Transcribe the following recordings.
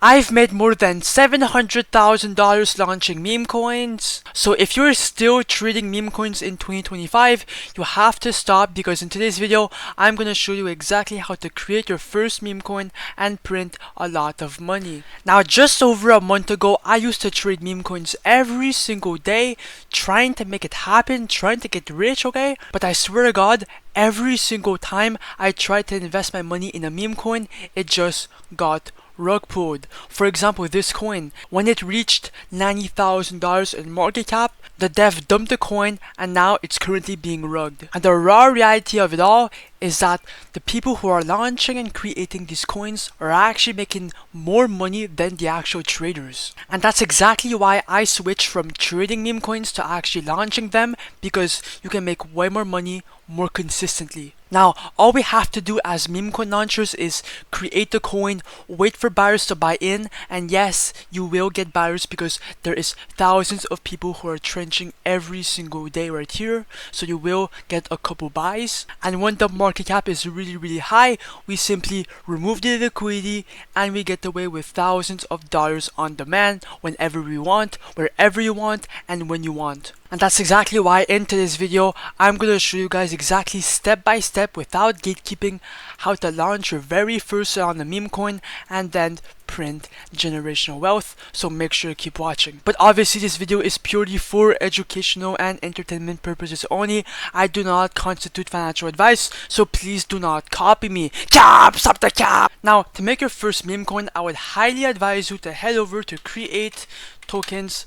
I've made more than $700,000 launching meme coins. So if you're still trading meme coins in 2025, you have to stop, because in today's video, I'm gonna show you exactly how to create your first meme coin and print a lot of money. Now, just over a month ago, I used to trade meme coins every single day, trying to make it happen, trying to get rich, okay? But I swear to God, every single time I tried to invest my money in a meme coin, it just got rug pulled. For example, this coin, when it reached $90,000 in market cap, the dev dumped the coin and now it's currently being rugged. And the raw reality of it all is that the people who are launching and creating these coins are actually making more money than the actual traders. And that's exactly why I switched from trading meme coins to actually launching them, because you can make way more money more consistently. Now, all we have to do as meme coin launchers is create the coin, wait for buyers to buy in, and yes, you will get buyers because there is thousands of people who are trenching every single day right here, so you will get a couple buys. And when the market cap is really high, we simply remove the liquidity and we get away with thousands of dollars on demand whenever we want, wherever you want, and when you want. And that's exactly why in today's video, I'm going to show you guys exactly step by step, without gatekeeping, how to launch your very first Solana meme coin and then print generational wealth. So make sure to keep watching. But obviously this video is purely for educational and entertainment purposes only. I do not constitute financial advice, so please do not copy me. Cap! Stop the cap! Now, to make your first meme coin, I would highly advise you to head over to create token.Fun.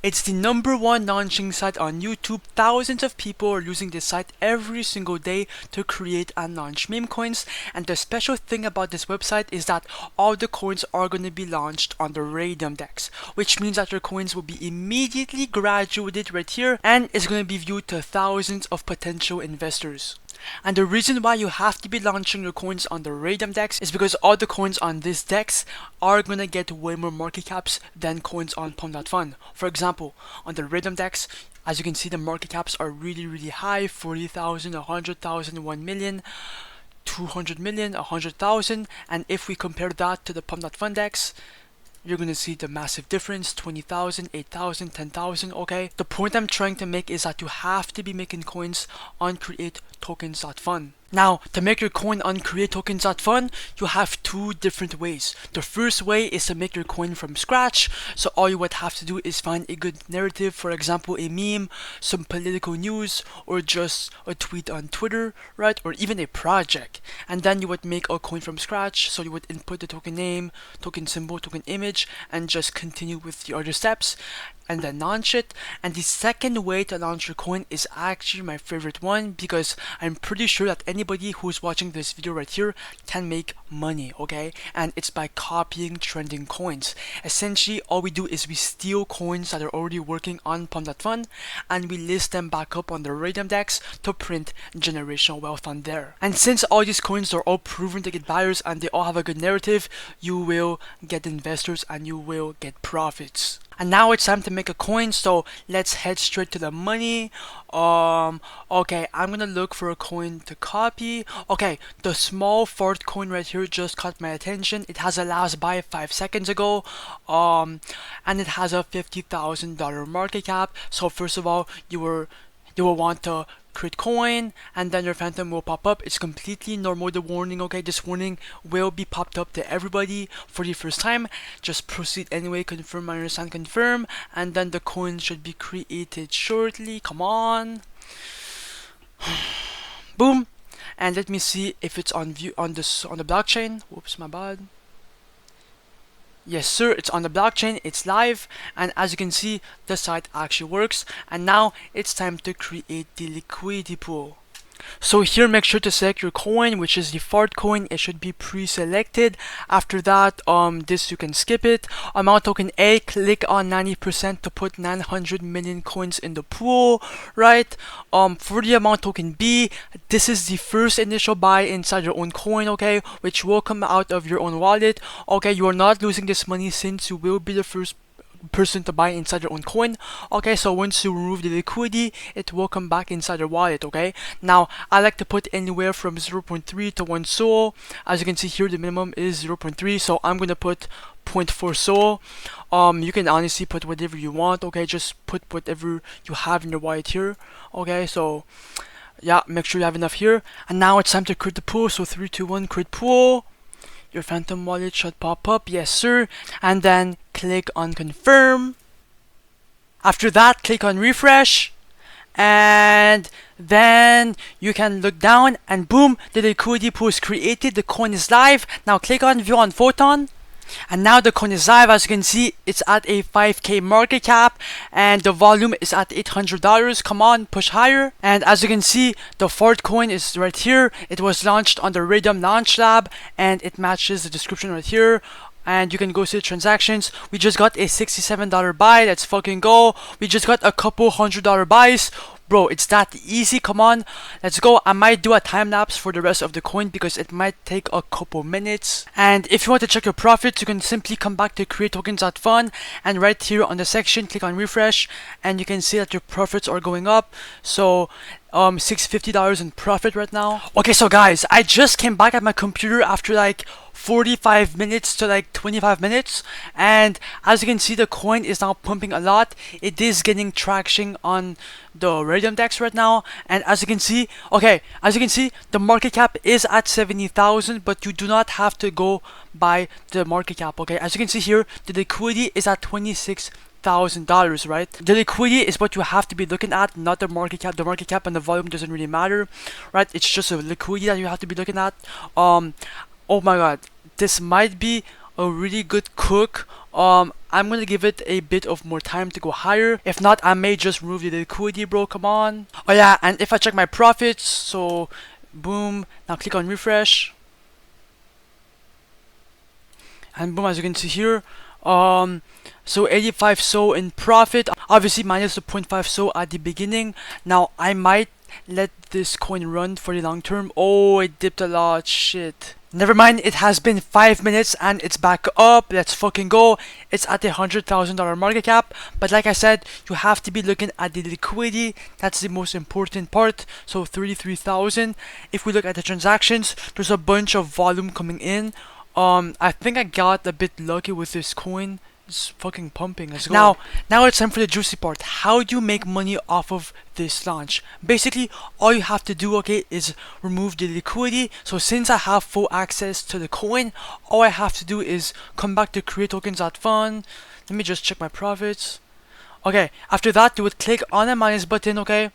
It's the #1 launching site on YouTube. Thousands of people are using this site every single day to create and launch meme coins. And the special thing about this website is that all the coins are going to be launched on the Radium DEX, which means that your coins will be immediately graduated right here and is going to be viewed to thousands of potential investors. And the reason why you have to be launching your coins on the Radium DEX is because all the coins on this DEX are gonna get way more market caps than coins on Pump.Fun. For example, on the Radium DEX, as you can see, the market caps are really high: 40,000, 100,000, 1 million, 200 million, 100,000. And if we compare that to the Pump.Fun DEX, you're gonna see the massive difference: 20,000, 8,000, 10,000. Okay, the point I'm trying to make is that you have to be making coins on create tokens.fun. Now, to make your coin on create tokens.fun, you have two different ways. The first way is to make your coin from scratch. So all you would have to do is find a good narrative, for example a meme, some political news, or just a tweet on Twitter, right? Or even a project. And then you would make a coin from scratch. So you would input the token name, token symbol, token image, and just continue with the other steps and then launch it. And the second way to launch your coin is actually my favorite one, because I'm pretty sure that anybody who's watching this video right here can make money, okay? And it's by copying trending coins. Essentially, all we do is we steal coins that are already working on Pump.Fun and we list them back up on the Radium DEX to print generational wealth on there. And since all these coins are all proven to get buyers and they all have a good narrative, you will get investors and you will get profits. And now it's time to make a coin, so let's head straight to the money. Okay, I'm gonna look for a coin to copy. Okay, the small fart coin right here just caught my attention. It has a last buy 5 seconds ago, and it has a $50,000 market cap. So first of all, you will want to create coin, and then your phantom will pop up. It's completely normal, the warning, okay? This warning will be popped up to everybody for the first time. Just proceed anyway, confirm, understand, confirm, and then the coin should be created shortly. Come on. Boom. And let me see if it's on view on the blockchain. Whoops, my bad. Yes sir, it's on the blockchain, it's live, and as you can see, the site actually works. And now it's time to create the liquidity pool. So here, make sure to select your coin, which is the fart coin. It should be pre-selected. After that, this you can skip it. Amount token A, click on 90% to put 900 million coins in the pool, right? For the amount token B, this is the first initial buy inside your own coin, okay, which will come out of your own wallet. Okay, you are not losing this money since you will be the first person to buy inside your own coin. Okay, so once you remove the liquidity, it will come back inside your wallet. Okay, now I like to put anywhere from 0.3 to 1 SOL. As you can see here, the minimum is 0.3, so I'm gonna put 0.4 SOL. You can honestly put whatever you want. Okay, just put whatever you have in your wallet here. Okay, so yeah, make sure you have enough here. And now it's time to create the pool. So 3, 2, 1, create pool. Your phantom wallet should pop up, yes sir, and then click on confirm. After that, click on refresh, and then you can look down and boom, the liquidity pool is created, the coin is live. Now click on view on Photon, and now the coin is live. As you can see, it's at a 5k market cap and the volume is at $800. Come on, push higher. And as you can see, the fourth coin is right here. It was launched on the Radium Launch Lab and it matches the description right here. And you can go see the transactions. We just got a $67 buy. Let's fucking go. We just got a couple $100 buys. Bro, it's that easy. Come on, let's go. I might do a time lapse for the rest of the coin because it might take a couple minutes. And if you want to check your profits, you can simply come back to create tokens.Fun, and right here on the section, click on refresh, and you can see that your profits are going up. So $650 in profit right now. Okay, so guys, I just came back at my computer after like 45 minutes to like 25 minutes, and as you can see, the coin is now pumping a lot. It is getting traction on the Radium Dex right now, and as you can see, the market cap is at 70,000, but you do not have to go by the market cap. Okay, as you can see here, the liquidity is at $26,000, right? The liquidity is what you have to be looking at, not the market cap. The market cap and the volume doesn't really matter, right? It's just a liquidity that you have to be looking at. Oh my god, this might be a really good cook. I'm gonna give it a bit of more time to go higher. If not, I may just remove the liquidity, bro. Come on. Oh yeah, and if I check my profits, so boom, now click on refresh, and boom, as you can see here, so 85 SO in profit, obviously minus the 0.5 SO at the beginning. Now I might let this coin run for the long term. Oh, it dipped a lot, shit. Never mind, it has been 5 minutes and it's back up. Let's fucking go. It's at a $100,000 market cap, but like I said, you have to be looking at the liquidity. That's the most important part. So 33,000. If we look at the transactions, there's a bunch of volume coming in. I think I got a bit lucky with this coin. It's fucking pumping. Let's go. Now it's time for the juicy part. How do you make money off of this launch? Basically, all you have to do, okay, is remove the liquidity. So since I have full access to the coin, all I have to do is come back to create tokens.Fun. Let me just check my profits. Okay, after that, you would click on the minus button, okay,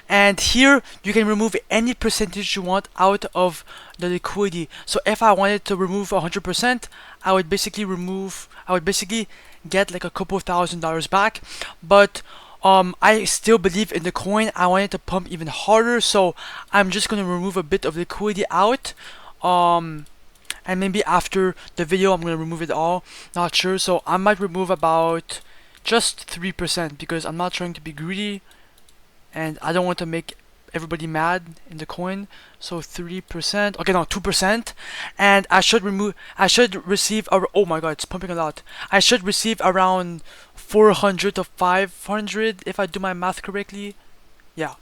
and here you can remove any percentage you want out of the liquidity. So if I wanted to remove 100%, I would basically get like a couple $1,000s back. But I still believe in the coin. I want it to pump even harder, so I'm just gonna remove a bit of liquidity out. And maybe after the video, I'm gonna remove it all. Not sure. So I might remove about just 3% because I'm not trying to be greedy and I don't want to make everybody mad in the coin. So 3%, okay, no, 2%, and I should receive oh my god, it's pumping a lot. I should receive around 400 to 500 if I do my math correctly. Yeah,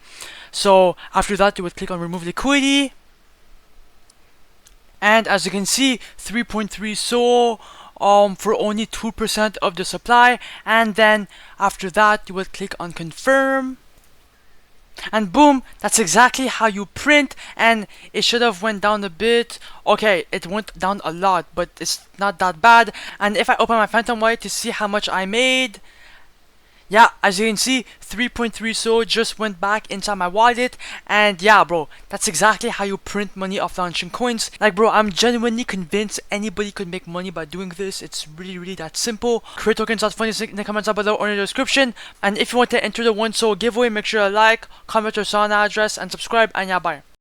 so after that you would click on remove liquidity, and as you can see, 3.3 SOL for only 2% of the supply. And then after that you will click on confirm, and boom, that's exactly how you print. And it should have went down a bit. Okay, it went down a lot, but it's not that bad. And if I open my phantom wallet to see how much I made, yeah, as you can see, 3.3 SO just went back inside my wallet. And yeah, bro, that's exactly how you print money off launching coins. Like, bro, I'm genuinely convinced anybody could make money by doing this. It's really that simple. Create tokens.Fun is in the comments down below or in the description. And if you want to enter the 1 SO giveaway, make sure to like, comment your Solana address, and subscribe. And yeah, bye.